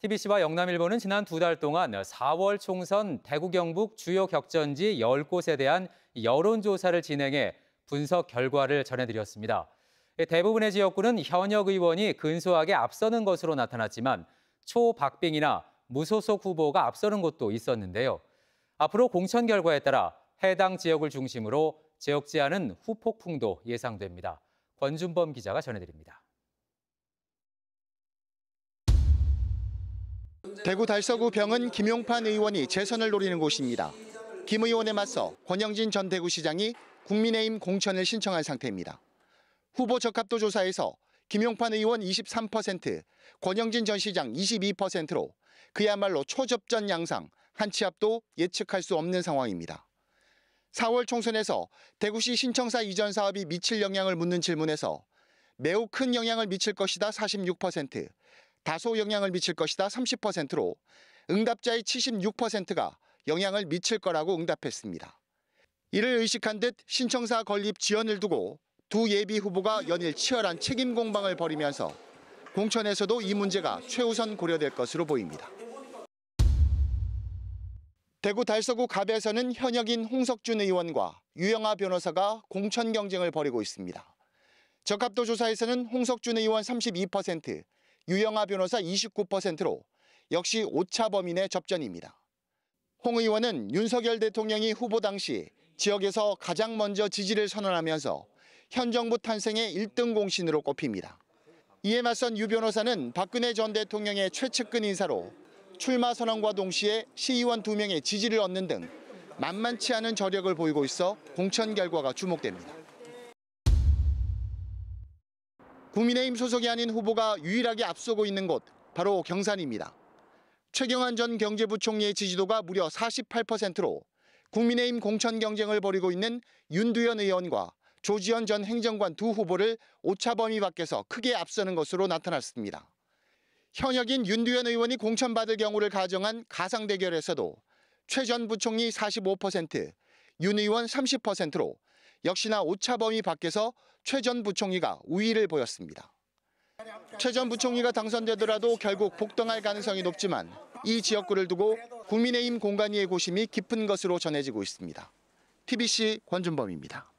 TBC와 영남일보는 지난 2달 동안 4월 총선 대구 경북 주요 격전지 10곳에 대한 여론조사를 진행해 분석 결과를 전해드렸습니다. 대부분의 지역구는 현역 의원이 근소하게 앞서는 것으로 나타났지만 초박빙이나 무소속 후보가 앞서는 곳도 있었는데요. 앞으로 공천 결과에 따라 해당 지역을 중심으로 지역 제한은 후폭풍도 예상됩니다. 권준범 기자가 전해드립니다. 대구 달서구 병은 김용판 의원이 재선을 노리는 곳입니다. 김 의원에 맞서 권영진 전 대구시장이 국민의힘 공천을 신청한 상태입니다. 후보 적합도 조사에서 김용판 의원 23%, 권영진 전 시장 22%로 그야말로 초접전 양상, 한 치 앞도 예측할 수 없는 상황입니다. 4월 총선에서 대구시 신청사 이전 사업이 미칠 영향을 묻는 질문에서 매우 큰 영향을 미칠 것이다 46%, 다소 영향을 미칠 것이다 30%로 응답자의 76%가 영향을 미칠 거라고 응답했습니다. 이를 의식한 듯 신청사 건립 지연을 두고 두 예비 후보가 연일 치열한 책임 공방을 벌이면서 공천에서도 이 문제가 최우선 고려될 것으로 보입니다. 대구 달서구 갑에서는 현역인 홍석준 의원과 유영아 변호사가 공천 경쟁을 벌이고 있습니다. 적합도 조사에서는 홍석준 의원 32%, 유영아 변호사 29%로 역시 오차 범위 내 접전입니다. 홍 의원은 윤석열 대통령이 후보 당시 지역에서 가장 먼저 지지를 선언하면서 현 정부 탄생의 1등 공신으로 꼽힙니다. 이에 맞선 유 변호사는 박근혜 전 대통령의 최측근 인사로 출마 선언과 동시에 시의원 2명의 지지를 얻는 등 만만치 않은 저력을 보이고 있어 공천 결과가 주목됩니다. 국민의힘 소속이 아닌 후보가 유일하게 앞서고 있는 곳, 바로 경산입니다. 최경환 전 경제부총리의 지지도가 무려 48%로 국민의힘 공천 경쟁을 벌이고 있는 윤두현 의원과 조지현 전 행정관 두 후보를 오차 범위 밖에서 크게 앞서는 것으로 나타났습니다. 현역인 윤두현 의원이 공천받을 경우를 가정한 가상 대결에서도 최 전 부총리 45%, 윤 의원 30%로 역시나 오차 범위 밖에서 최 전 부총리가 우위를 보였습니다. 최 전 부총리가 당선되더라도 결국 복당할 가능성이 높지만 이 지역구를 두고 국민의힘 공관위의 고심이 깊은 것으로 전해지고 있습니다. TBC 권준범입니다.